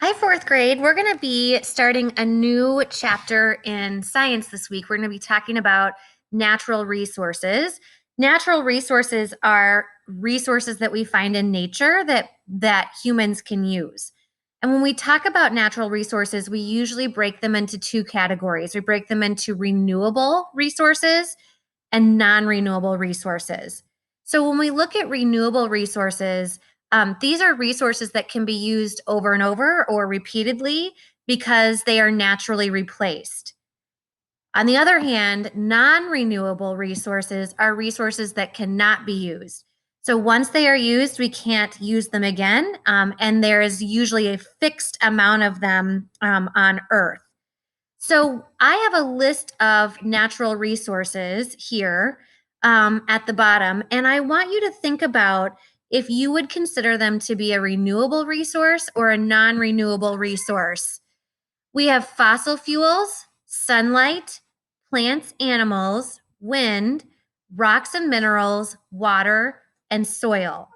Hi, fourth grade. We're going to be starting a new chapter in science this week. We're going to be talking about natural resources. Natural resources are resources that we find in nature that humans can use. And when we talk about natural resources, we usually break them into two categories. We break them into renewable resources and non-renewable resources. So when we look at renewable resources, these are resources that can be used over and over or repeatedly because they are naturally replaced. On the other hand, non-renewable resources are resources that cannot be used. So once they are used, we can't use them again, and there is usually a fixed amount of them on Earth. So I have a list of natural resources here at the bottom, and I want you to think about if you would consider them to be a renewable resource or a non-renewable resource. We have fossil fuels, sunlight, plants, animals, wind, rocks and minerals, water, and soil.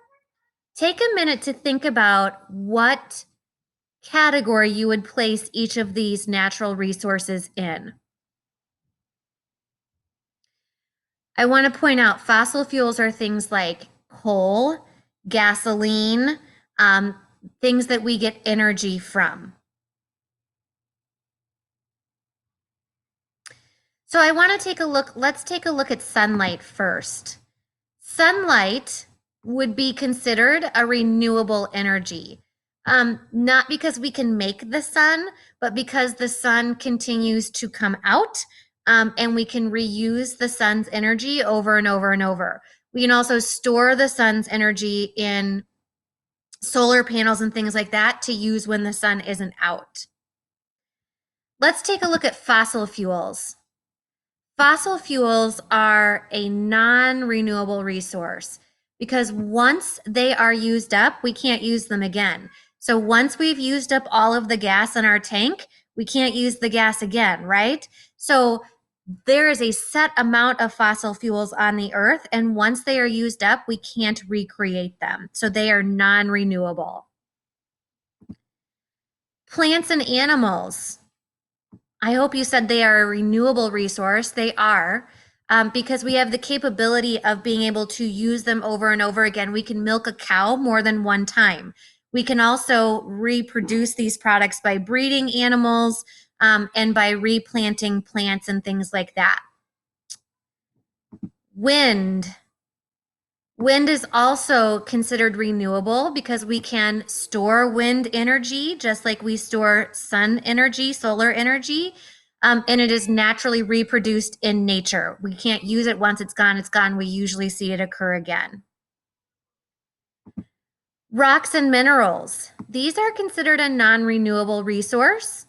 Take a minute to think about what category you would place each of these natural resources in. I want to point out fossil fuels are things like coal, gasoline, um, things that we get energy from. So I want to take a look, let's take a look at sunlight first. Sunlight would be considered a renewable energy. Not because we can make the sun, but because the sun continues to come out, and we can reuse the sun's energy over and over and over. We can also store the sun's energy in solar panels and things like that to use when the sun isn't out. Let's take a look at fossil fuels. Fossil fuels are a non-renewable resource because once they are used up, we can't use them again. So once we've used up all of the gas in our tank, we can't use the gas again, right? So there is a set amount of fossil fuels on the earth, and once they are used up, we can't recreate them. So they are non-renewable. Plants and animals. I hope you said they are a renewable resource. They are, because we have the capability of being able to use them over and over again. We can milk a cow more than one time. We can also reproduce these products by breeding animals, and by replanting plants and things like that. Wind. Wind is also considered renewable because we can store wind energy just like we store sun energy, solar energy, and it is naturally reproduced in nature. We can't use it once it's gone, it's gone. We usually see it occur again. Rocks and minerals. These are considered a non-renewable resource.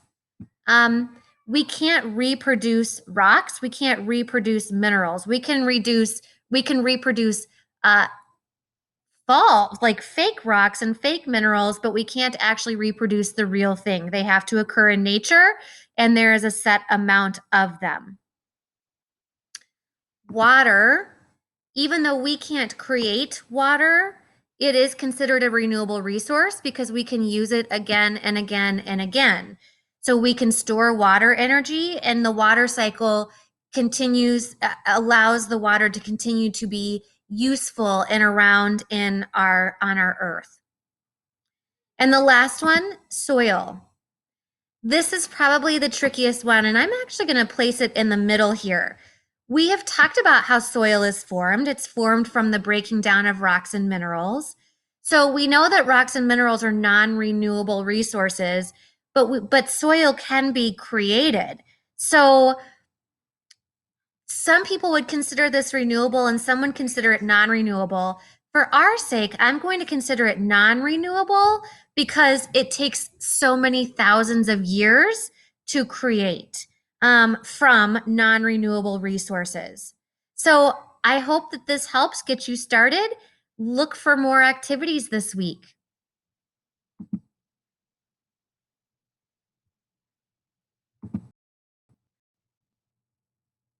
We can't reproduce rocks. We can't reproduce minerals. We can reproduce like fake rocks and fake minerals, but we can't actually reproduce the real thing. They have to occur in nature, and there is a set amount of them. Water, even though we can't create water, it is considered a renewable resource because we can use it again and again and again. So we can store water energy, and the water cycle continues, allows the water to continue to be useful and around on our earth. And the last one, soil. This is probably the trickiest one, and I'm actually going to place it in the middle here. We have talked about how soil is formed. It's formed from the breaking down of rocks and minerals. So we know that rocks and minerals are non-renewable resources, but soil can be created. So some people would consider this renewable and some would consider it non-renewable. For our sake, I'm going to consider it non-renewable because it takes so many thousands of years to create from non-renewable resources. So I hope that this helps get you started. Look for more activities this week.